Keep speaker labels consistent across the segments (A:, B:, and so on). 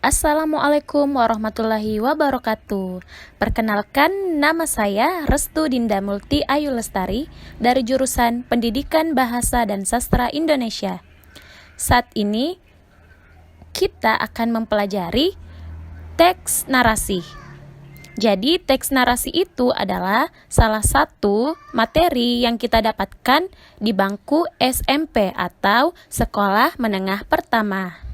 A: Assalamualaikum warahmatullahi wabarakatuh. Perkenalkan, nama saya Restu Dinda Multi Ayu Lestari dari jurusan Pendidikan Bahasa dan Sastra Indonesia. Saat ini kita akan mempelajari teks narasi. Jadi teks narasi itu adalah salah satu materi yang kita dapatkan di bangku SMP atau sekolah menengah pertama.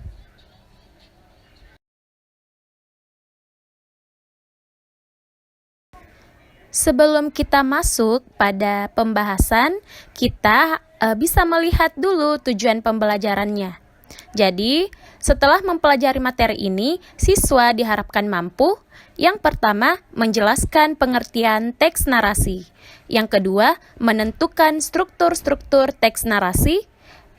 A: Sebelum kita masuk pada pembahasan, kita bisa melihat dulu tujuan pembelajarannya. Jadi, setelah mempelajari materi ini, siswa diharapkan mampu yang pertama, menjelaskan pengertian teks narasi. Yang kedua, menentukan struktur-struktur teks narasi.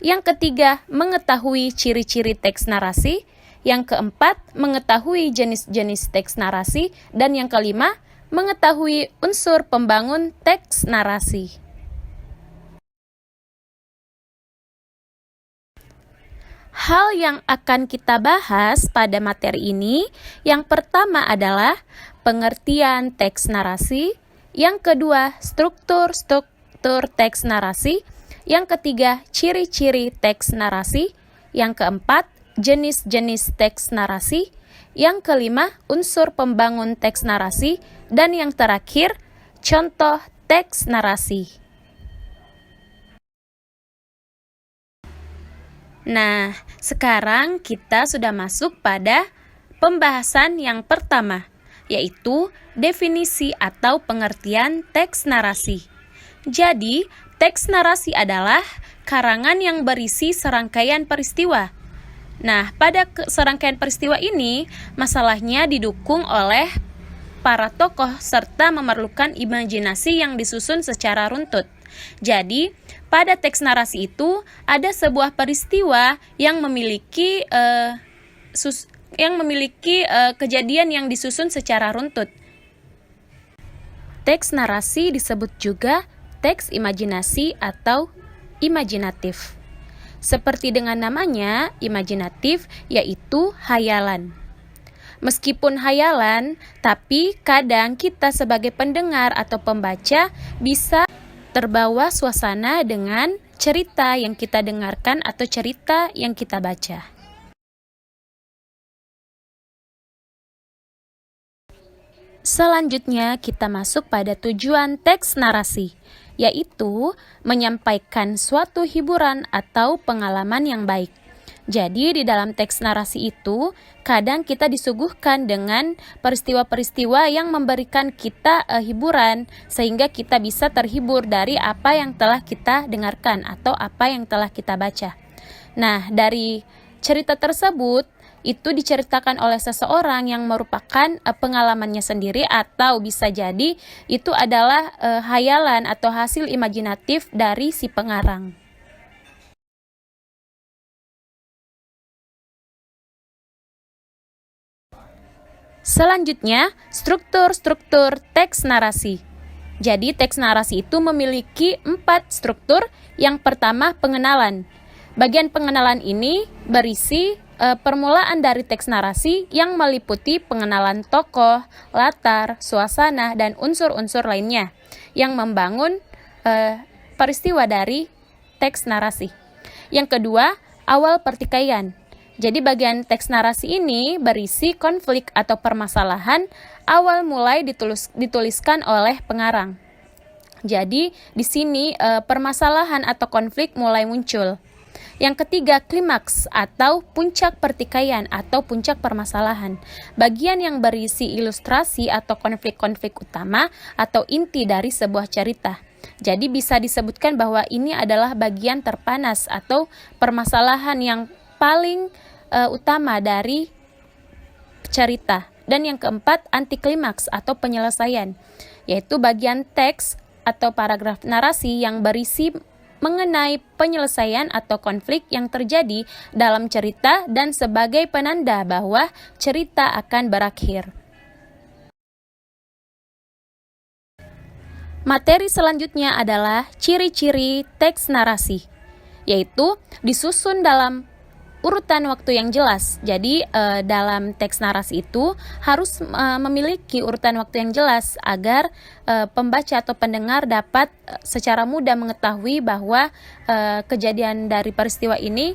A: Yang ketiga, mengetahui ciri-ciri teks narasi. Yang keempat, mengetahui jenis-jenis teks narasi. Dan yang kelima, mengetahui unsur pembangun teks narasi. Hal yang akan kita bahas pada materi ini, yang pertama adalah pengertian teks narasi, yang kedua struktur-struktur teks narasi, yang ketiga ciri-ciri teks narasi, yang keempat jenis-jenis teks narasi, yang kelima unsur pembangun teks narasi, dan yang terakhir contoh teks narasi. Nah, sekarang kita sudah masuk pada pembahasan yang pertama, yaitu definisi atau pengertian teks narasi. Jadi, teks narasi adalah karangan yang berisi serangkaian peristiwa. Nah, pada serangkaian peristiwa ini, masalahnya didukung oleh para tokoh serta memerlukan imajinasi yang disusun secara runtut. Jadi, pada teks narasi itu ada sebuah peristiwa yang memiliki kejadian yang disusun secara runtut. Teks narasi disebut juga teks imajinasi atau imajinatif. Seperti dengan namanya, imajinatif yaitu hayalan. Meskipun hayalan, tapi kadang kita sebagai pendengar atau pembaca bisa terbawa suasana dengan cerita yang kita dengarkan atau cerita yang kita baca. Selanjutnya kita masuk pada tujuan teks narasi, yaitu menyampaikan suatu hiburan atau pengalaman yang baik. Jadi di dalam teks narasi itu, kadang kita disuguhkan dengan peristiwa-peristiwa yang memberikan kita hiburan, sehingga kita bisa terhibur dari apa yang telah kita dengarkan atau apa yang telah kita baca. Nah, dari cerita tersebut, itu diceritakan oleh seseorang yang merupakan pengalamannya sendiri, atau bisa jadi itu adalah hayalan atau hasil imajinatif dari si pengarang. Selanjutnya, struktur-struktur teks narasi. Jadi, teks narasi itu memiliki 4 struktur. Yang pertama, pengenalan. Bagian pengenalan ini berisi permulaan dari teks narasi yang meliputi pengenalan tokoh, latar, suasana, dan unsur-unsur lainnya yang membangun peristiwa dari teks narasi. Yang kedua, awal pertikaian. Jadi bagian teks narasi ini berisi konflik atau permasalahan awal mulai dituliskan oleh pengarang. Jadi di sini permasalahan atau konflik mulai muncul. Yang ketiga, klimaks atau puncak pertikaian atau puncak permasalahan. Bagian yang berisi ilustrasi atau konflik-konflik utama atau inti dari sebuah cerita. Jadi bisa disebutkan bahwa ini adalah bagian terpanas atau permasalahan yang paling utama dari cerita. Dan yang keempat, antiklimaks atau penyelesaian, yaitu bagian teks atau paragraf narasi yang berisi mengenai penyelesaian atau konflik yang terjadi dalam cerita dan sebagai penanda bahwa cerita akan berakhir. Materi selanjutnya adalah ciri-ciri teks narasi, yaitu disusun dalam urutan waktu yang jelas. Jadi dalam teks narasi itu harus memiliki urutan waktu yang jelas agar pembaca atau pendengar dapat secara mudah mengetahui bahwa kejadian dari peristiwa ini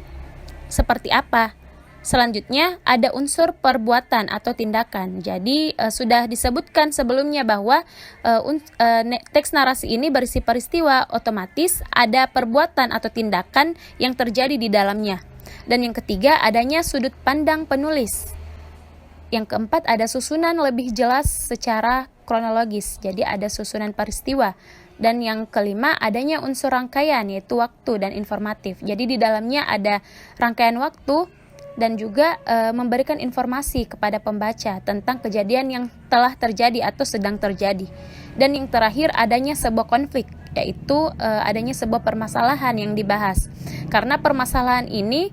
A: seperti apa. Selanjutnya ada unsur perbuatan atau tindakan. Jadi sudah disebutkan sebelumnya bahwa teks narasi ini berisi peristiwa, otomatis ada perbuatan atau tindakan yang terjadi di dalamnya. Dan yang ketiga, adanya sudut pandang penulis. Yang keempat, ada susunan lebih jelas secara kronologis. Jadi ada susunan peristiwa. Dan yang kelima, adanya unsur rangkaian, yaitu waktu dan informatif. Jadi di dalamnya ada rangkaian waktu dan juga memberikan informasi kepada pembaca tentang kejadian yang telah terjadi atau sedang terjadi. Dan yang terakhir, adanya sebuah konflik, yaitu adanya sebuah permasalahan yang dibahas. Karena permasalahan ini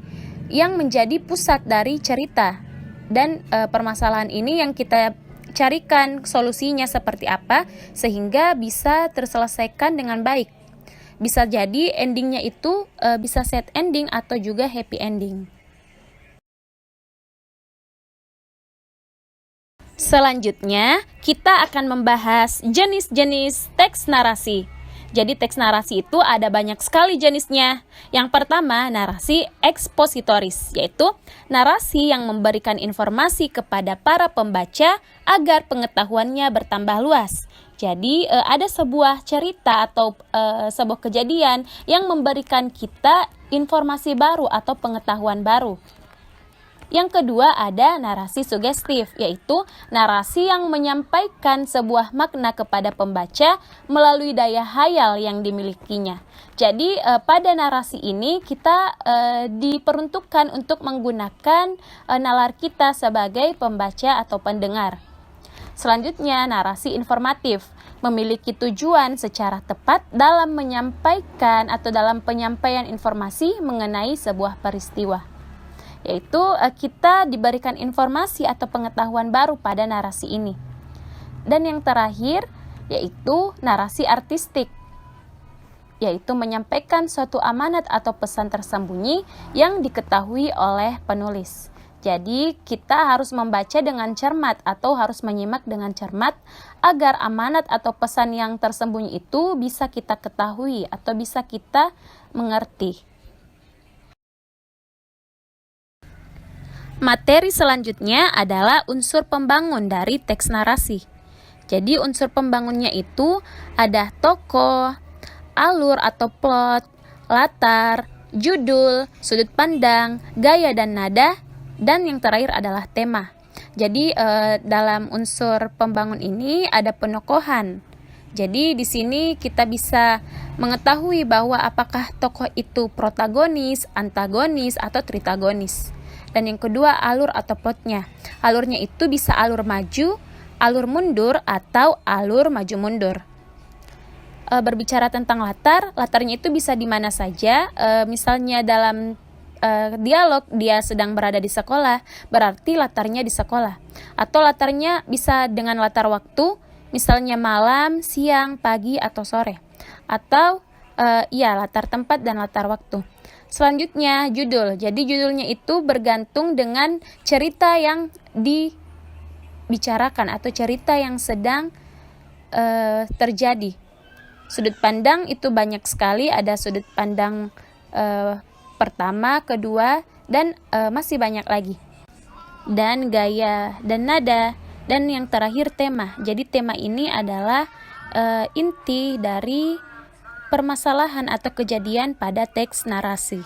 A: yang menjadi pusat dari cerita, dan permasalahan ini yang kita carikan solusinya seperti apa sehingga bisa terselesaikan dengan baik. Bisa jadi endingnya itu bisa sad ending atau juga happy ending. Selanjutnya, kita akan membahas jenis-jenis teks narasi. Jadi teks narasi itu ada banyak sekali jenisnya. Yang pertama, narasi ekspositoris, yaitu narasi yang memberikan informasi kepada para pembaca agar pengetahuannya bertambah luas. Jadi ada sebuah cerita atau sebuah kejadian yang memberikan kita informasi baru atau pengetahuan baru. Yang kedua ada narasi sugestif, yaitu narasi yang menyampaikan sebuah makna kepada pembaca melalui daya hayal yang dimilikinya. Jadi pada narasi ini kita diperuntukkan untuk menggunakan nalar kita sebagai pembaca atau pendengar. Selanjutnya, narasi informatif memiliki tujuan secara tepat dalam menyampaikan atau dalam penyampaian informasi mengenai sebuah peristiwa, yaitu kita diberikan informasi atau pengetahuan baru pada narasi ini. Dan yang terakhir yaitu narasi artistik, yaitu menyampaikan suatu amanat atau pesan tersembunyi yang diketahui oleh penulis. Jadi kita harus membaca dengan cermat atau harus menyimak dengan cermat agar amanat atau pesan yang tersembunyi itu bisa kita ketahui atau bisa kita mengerti. Materi selanjutnya adalah unsur pembangun dari teks narasi. Jadi unsur pembangunnya itu ada tokoh, alur atau plot, latar, judul, sudut pandang, gaya dan nada, dan yang terakhir adalah tema. Jadi dalam unsur pembangun ini ada penokohan. Jadi di sini kita bisa mengetahui bahwa apakah tokoh itu protagonis, antagonis, atau tritagonis. Dan yang kedua alur atau plotnya. Alurnya itu bisa alur maju, alur mundur, atau alur maju mundur. Berbicara tentang latarnya itu bisa di mana saja. Misalnya dalam dialog dia sedang berada di sekolah, berarti latarnya di sekolah. Atau latarnya bisa dengan latar waktu, misalnya malam, siang, pagi, atau sore. Atau latar tempat dan latar waktu. Selanjutnya judul. Jadi judulnya itu bergantung dengan cerita yang dibicarakan atau cerita yang sedang terjadi. Sudut pandang itu banyak sekali, ada sudut pandang pertama, kedua, dan masih banyak lagi. Dan gaya dan nada, dan yang terakhir tema. Jadi tema ini adalah inti dari permasalahan atau kejadian pada teks narasi.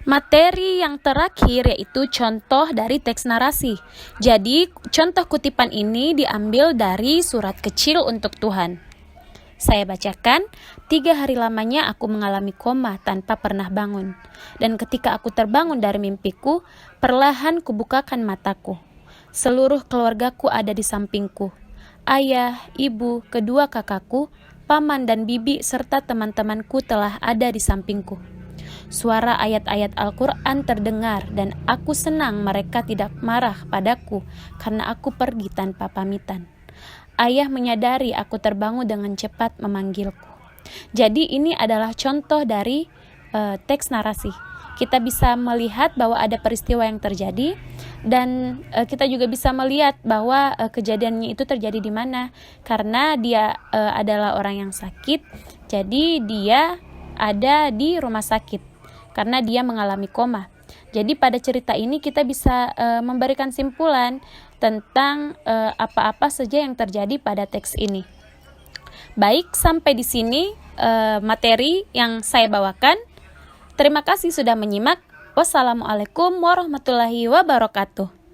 A: Materi yang terakhir yaitu contoh dari teks narasi. Jadi contoh kutipan ini diambil dari surat kecil untuk Tuhan. Saya bacakan, 3 hari lamanya aku mengalami koma tanpa pernah bangun. Dan ketika aku terbangun dari mimpiku, perlahan kubukakan mataku. Seluruh keluargaku ada di sampingku. Ayah, ibu, kedua kakakku, paman dan bibi serta teman-temanku telah ada di sampingku. Suara ayat-ayat Al-Quran terdengar dan aku senang mereka tidak marah padaku karena aku pergi tanpa pamitan. Ayah menyadari aku terbangun dengan cepat memanggilku. Jadi ini adalah contoh dari teks narasi. Kita bisa melihat bahwa ada peristiwa yang terjadi, dan kita juga bisa melihat bahwa kejadiannya itu terjadi di mana. Karena dia adalah orang yang sakit, jadi dia ada di rumah sakit karena dia mengalami koma. Jadi pada cerita ini kita bisa memberikan simpulan tentang apa-apa saja yang terjadi pada teks ini. Baik, sampai di sini materi yang saya bawakan. Terima kasih sudah menyimak. Wassalamualaikum warahmatullahi wabarakatuh.